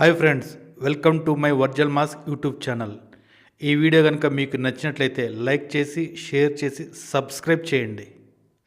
Hi friends, welcome to my వర్జల్ మాస్ YouTube channel. ఈ వీడియో కనుక మీకు నచ్చినట్లయితే లైక్ చేసి షేర్ చేసి సబ్స్క్రైబ్ చేయండి.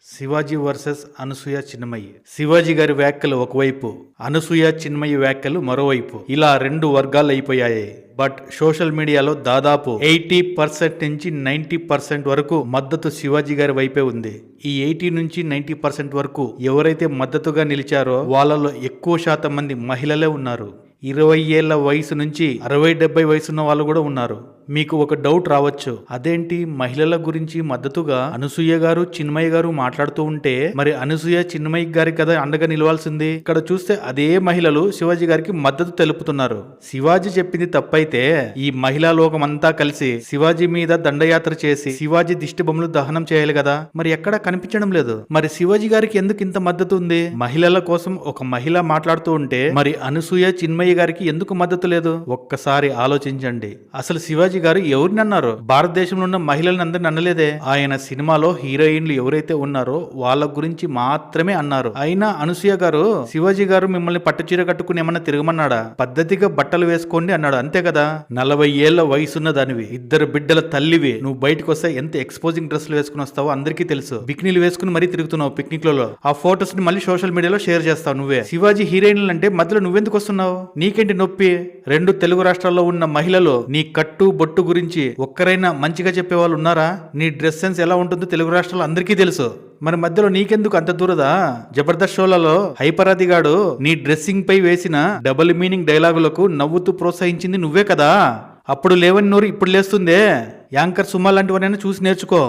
శివాజీ వర్సెస్ అనసూయ చిన్మయి. శివాజీ గారి వ్యాఖ్యలు ఒకవైపు, అనసూయ చిన్మయి వ్యాఖ్యలు మరోవైపు. ఇలా రెండు వర్గాలు అయిపోయాయి. బట్ సోషల్ మీడియాలో దాదాపు 80% నుంచి 90% వరకు మద్దతు శివాజీ గారి వైపే ఉంది. ఈ 80 నుంచి 90% వరకు ఎవరైతే మద్దతుగా నిలిచారో వాళ్ళలో ఎక్కువ శాతం మంది మహిళలే ఉన్నారు. 20 ఏళ్ల వయసు నుంచి 60-70 వయసున్న వాళ్ళు కూడా ఉన్నారు. మీకు ఒక డౌట్ రావచ్చు, అదేంటి మహిళల గురించి మద్దతుగా అనసూయ గారు చిన్మయి గారు మాట్లాడుతూ ఉంటే మరి అనసూయ చిన్మయి గారి కదా అండగా నిలవాల్సింది? ఇక్కడ చూస్తే అదే మహిళలు శివాజీ గారికి మద్దతు తెలుపుతున్నారు. శివాజీ చెప్పింది తప్పైతే ఈ మహిళా లోకం అంతా కలిసి శివాజీ మీద దండయాత్ర చేసి శివాజీ దిష్టి బొమ్మలు దహనం చేయాలి కదా, మరి ఎక్కడా కనిపించడం లేదు. మరి శివాజీ గారికి ఎందుకు ఇంత మద్దతు ఉంది? మహిళల కోసం ఒక మహిళ మాట్లాడుతూ ఉంటే మరి అనసూయ చిన్మయి గారికి ఎందుకు మద్దతు లేదు? ఒక్కసారి ఆలోచించండి. అసలు శివాజీ గారు ఎవరిని అన్నారు? భారతదేశంలో ఉన్న మహిళలను అందరిని అనలేదే. ఆయన సినిమాలో హీరోయిన్లు ఎవరైతే ఉన్నారో వాళ్ళ గురించి మాత్రమే అన్నారు. అయినా అనసూయ గారు శివాజీ గారు మిమ్మల్ని పట్టుచీర కట్టుకుని ఏమన్నా తిరగమన్నాడా? పద్ధతిగా బట్టలు వేసుకోండి అన్నాడు, అంతే కదా. 40 ఏళ్ల వయసున్న దానివి, 2 బిడ్డల తల్లివి, నువ్వు బయటకు వస్తే ఎంత ఎక్స్పోజింగ్ డ్రెస్సులు వేసుకుని వస్తావో అందరికీ తెలుసు. బికినీలు వేసుకుని మరీ తిరుగుతున్నావు పిక్నిక్ లలో. ఆ ఫోటోస్ ని మళ్ళీ సోషల్ మీడియాలో షేర్ చేస్తావు నువ్వే. శివాజీ హీరోయిన్లు అంటే మధ్యలో నువ్వెందుకు వస్తున్నావు? నీకేంటి నొప్పి? 2 తెలుగు రాష్ట్రాల్లో ఉన్న మహిళలు నీ కట్టు బొట్టు గురించి ఒక్కరైనా మంచిగా చెప్పే వాళ్ళు ఉన్నారా? నీ డ్రెస్ సెన్స్ ఎలా ఉంటుందో తెలుగు రాష్ట్రాల్లో అందరికీ తెలుసు. మరి మధ్యలో నీకెందుకు అంత దూరదా? జబర్దస్త్ షోలలో హైపరాదిగాడు నీ డ్రెస్సింగ్ పై వేసిన డబుల్ మీనింగ్ డైలాగులకు నవ్వుతూ ప్రోత్సహించింది నువ్వే కదా. అప్పుడు లేవని నోరు ఇప్పుడు లేస్తుందే. యాంకర్ సుమా లాంటి వారైనా చూసి నేర్చుకో.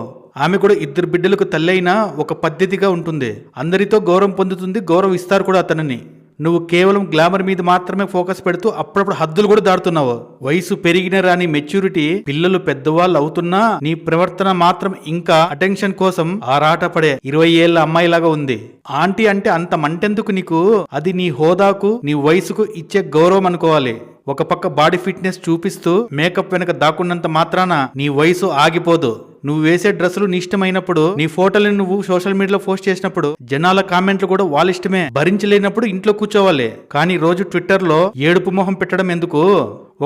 ఆమె కూడా 2 బిడ్డలకు తల్లి అయినా ఒక పద్ధతిగా ఉంటుంది, అందరితో గౌరవం పొందుతుంది, గౌరవం ఇస్తారు కూడా అతనిని. నువ్వు కేవలం గ్లామర్ మీద మాత్రమే ఫోకస్ పెడుతూ అప్పుడప్పుడు హద్దులు కూడా దాడుతున్నావు. వయసు పెరిగిన రాని మెచ్యూరిటీ, పిల్లలు పెద్దవాళ్ళు అవుతున్నా నీ ప్రవర్తన మాత్రం ఇంకా అటెన్షన్ కోసం ఆరాటపడే 20 ఏళ్ల అమ్మాయిలాగా ఉంది. ఆంటీ అంటే అంత మంటెందుకు నీకు? అది నీ హోదాకు నీ వయసుకు ఇచ్చే గౌరవం అనుకోవాలి. ఒక పక్క బాడీ ఫిట్నెస్ చూపిస్తూ మేకప్ వెనక దాక్కున్నంత మాత్రాన నీ వయసు ఆగిపోదు. నువ్వు వేసే డ్రెస్సులు నీ ఇష్టమైనప్పుడు, నీ ఫోటోలను నువ్వు సోషల్ మీడియాలో పోస్ట్ చేసినప్పుడు జనాల కామెంట్లు కూడా వాళ్ళ ఇష్టమే. భరించలేనప్పుడు ఇంట్లో కూర్చోవాలి, కానీ రోజు ట్విట్టర్ లో ఏడుపు మొహం పెట్టడం ఎందుకు?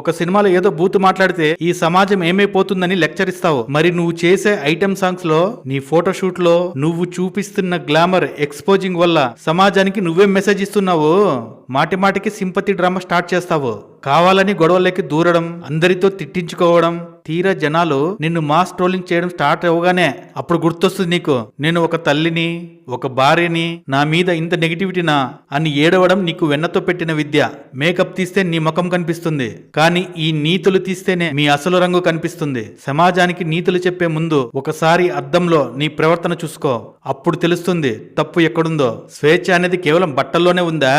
ఒక సినిమాలో ఏదో బూతు మాట్లాడితే ఈ సమాజం ఏమైపోతుందని లెక్చర్ ఇస్తావు. మరి నువ్వు చేసే ఐటమ్ సాంగ్స్ లో, నీ ఫోటోషూట్ లో నువ్వు చూపిస్తున్న గ్లామర్ ఎక్స్పోజింగ్ వల్ల సమాజానికి నువ్వే మెసేజ్ ఇస్తున్నావు. మాటి మాటికి సింపతి డ్రామా స్టార్ట్ చేస్తావు. కావాలని గొడవలకి దూరడం, అందరితో తిట్టించుకోవడం. తీరా జనాలు నిన్ను మాస్ ట్రోలింగ్ చేయడం స్టార్ట్ అవ్వగానే అప్పుడు గుర్తొస్తుంది నీకు, నేను ఒక తల్లిని, ఒక భార్యని, నా మీద ఇంత నెగిటివిటీనా అని ఏడవడం నీకు వెన్నతో పెట్టిన విద్య. మేకప్ తీస్తే నీ ముఖం కనిపిస్తుంది, కానీ ఈ నీతులు తీస్తేనే మీ అసలు రంగు కనిపిస్తుంది. సమాజానికి నీతులు చెప్పే ముందు ఒకసారి అద్దంలో నీ ప్రవర్తన చూసుకో, అప్పుడు తెలుస్తుంది తప్పు ఎక్కడుందో. స్వేచ్ఛ అనేది కేవలం బట్టల్లోనే ఉందా?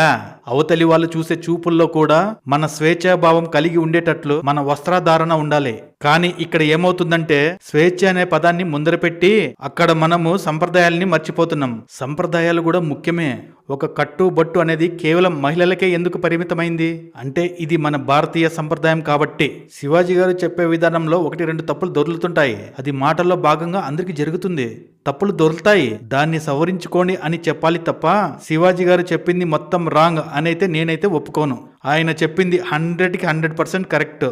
అవతలి వాళ్ళు చూసే చూపుల్లో కూడా మన స్వేచ్ఛాభావం కలిగి ఉండేటట్లు మన వస్త్రధారణ ఉండాలి. కానీ ఇక్కడ ఏమవుతుందంటే స్వేచ్ఛ అనే పదాన్ని ముందర పెట్టి అక్కడ మనము సంప్రదాయాల్ని మర్చిపోతున్నాం. సంప్రదాయాలు కూడా ముఖ్యమే. ఒక కట్టు బొట్టు అనేది కేవలం మహిళలకే ఎందుకు పరిమితమైంది అంటే ఇది మన భారతీయ సంప్రదాయం కాబట్టి. శివాజీ గారు చెప్పే విధానంలో 1-2 తప్పులు దొర్లుతుంటాయి. అది మాటల్లో భాగంగా అందరికి జరుగుతుంది. తప్పులు దొరుకుతాయి, దాన్ని సవరించుకోండి అని చెప్పాలి తప్ప శివాజీ గారు చెప్పింది మొత్తం రాంగ్ అనైతే నేనైతే ఒప్పుకోను. ఆయన చెప్పింది 100కి 100% కరెక్ట్.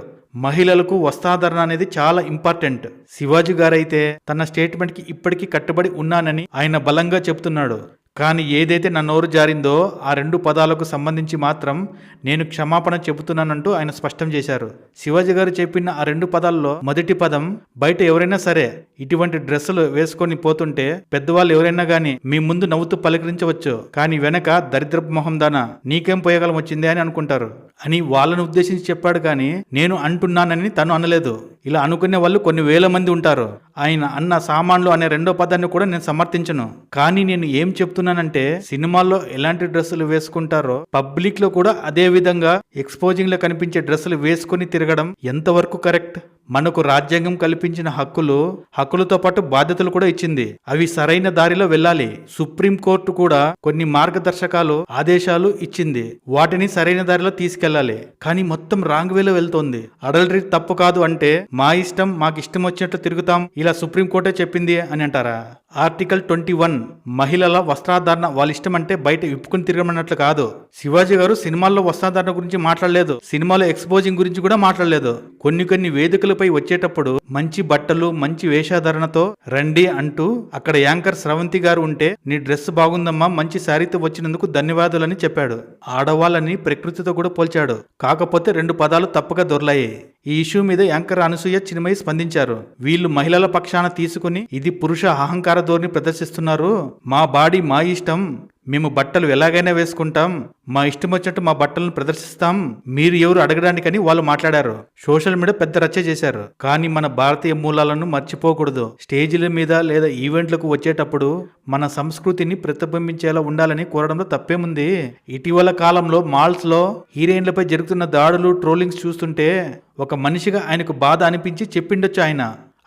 మహిళలకు వస్త్రాధరణ అనేది చాలా ఇంపార్టెంట్. శివాజీ గారైతే తన స్టేట్మెంట్ కి ఇప్పటికీ కట్టుబడి ఉన్నానని ఆయన బలంగా చెప్తున్నాడు. కానీ ఏదైతే నా నోరు జారిందో ఆ 2 పదాలకు సంబంధించి మాత్రం నేను క్షమాపణ చెబుతున్నానంటూ ఆయన స్పష్టం చేశారు. శివాజీ గారు చెప్పిన ఆ 2 పదాల్లో మొదటి పదం, బయట ఎవరైనా సరే ఇటువంటి డ్రెస్సులు వేసుకొని పోతుంటే పెద్దవాళ్ళు ఎవరైనా గానీ మీ ముందు నవ్వుతూ పలకరించవచ్చు, కానీ వెనక దరిద్రపు మొహం దానా నీకేం పోయగలం వచ్చింది అని అనుకుంటారు అని వాళ్ళను ఉద్దేశించి చెప్పాడు. కానీ నేను అంటున్నానని తను అనలేదు. ఇలా అనుకునే వాళ్ళు కొన్ని వేల మంది ఉంటారు. ఆయన అన్న సామాన్లు అనే 2వ పదాన్ని కూడా నేను సమర్థించను. కానీ నేను ఏం చెప్తున్నానంటే సినిమాల్లో ఎలాంటి డ్రెస్సులు వేసుకుంటారో పబ్లిక్ లో కూడా అదే విధంగా ఎక్స్పోజింగ్ లో కనిపించే డ్రెస్సులు వేసుకుని తిరగడం ఎంతవరకు కరెక్ట్? మనకు రాజ్యాంగం కల్పించిన హక్కులతో పాటు బాధ్యతలు కూడా ఇచ్చింది. అవి సరైన దారిలో వెళ్ళాలి. సుప్రీం కోర్టు కూడా కొన్ని మార్గదర్శకాలు, ఆదేశాలు ఇచ్చింది. వాటిని సరైన దారిలో తీసుకెళ్లాలి. కానీ మొత్తం రాంగ్ వేలో వెళ్తోంది. అడల్టరీ తప్పు కాదు అంటే మా ఇష్టం, మాకు ఇష్టం వచ్చినట్లు తిరుగుతాం, ఇలా సుప్రీం కోర్టే చెప్పింది అని అంటారా? ఆర్టికల్ 21 మహిళల వస్త్రాధారణ వాళ్ళ ఇష్టం అంటే బయట విప్పుకుని తిరగమన్నట్లు కాదు. శివాజీ గారు సినిమాల్లో వస్త్రాధారణ గురించి మాట్లాడలేదు, సినిమాలో ఎక్స్పోజింగ్ గురించి కూడా మాట్లాడలేదు. కొన్ని వేదికలపై వచ్చేటప్పుడు మంచి బట్టలు మంచి వేషధారణతో రండి అంటూ అక్కడ యాంకర్ స్రవంతి గారు ఉంటే నీ డ్రెస్ బాగుందమ్మా, మంచి శారీతో వచ్చినందుకు ధన్యవాదాలని చెప్పాడు. ఆడవాళ్ళని ప్రకృతితో కూడా పోల్చాడు. కాకపోతే 2 పదాలు తప్పగా దొర్లాయి. ఈ ఇష్యూ మీద యాంకర్ అనసూయ చిన్మయి స్పందించారు. వీళ్ళు మహిళల పక్షాన తీసుకుని ఇది పురుష అహంకార ధోరణి ప్రదర్శిస్తున్నారు. మా బాడీ మా ఇష్టం, మేము బట్టలు ఎలాగైనా వేసుకుంటాం, మా ఇష్టం వచ్చినట్టు మా బట్టలను ప్రదర్శిస్తాం, మీరు ఎవరు అడగడానికని వాళ్ళు మాట్లాడారు. సోషల్ మీడియా పెద్ద రచ్చ చేశారు. కానీ మన భారతీయ మూలాలను మర్చిపోకూడదు. స్టేజీల మీద లేదా ఈవెంట్లకు వచ్చేటప్పుడు మన సంస్కృతిని ప్రతిబింబించేలా ఉండాలని కోరడంలో తప్పేముంది. ఇటీవల కాలంలో మాల్స్ లో హీరోయిన్లపై జరుగుతున్న దాడులు, ట్రోలింగ్స్ చూస్తుంటే ఒక మనిషిగా ఆయనకు బాధ అనిపించి చెప్పిండొచ్చు.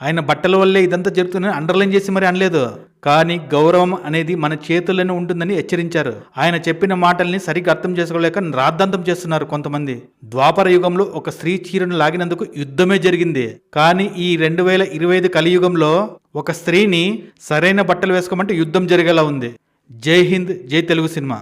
ఆయన బట్టల వల్లే ఇదంతా జరుగుతుందని అండర్లైన్ చేసి మరి అనలేదు. కానీ గౌరవం అనేది మన చేతుల్లోనే ఉంటుందని హెచ్చరించారు. ఆయన చెప్పిన మాటల్ని సరిగ్గా అర్థం చేసుకోలేక రాద్ధాంతం చేస్తున్నారు కొంతమంది. ద్వాపర యుగంలో ఒక స్త్రీ చీరను లాగినందుకు యుద్ధమే జరిగింది. కానీ ఈ 2025 కలియుగంలో ఒక స్త్రీని సరైన బట్టలు వేసుకోమంటే యుద్ధం జరిగేలా ఉంది. జై హింద్, జై తెలుగు సినిమా.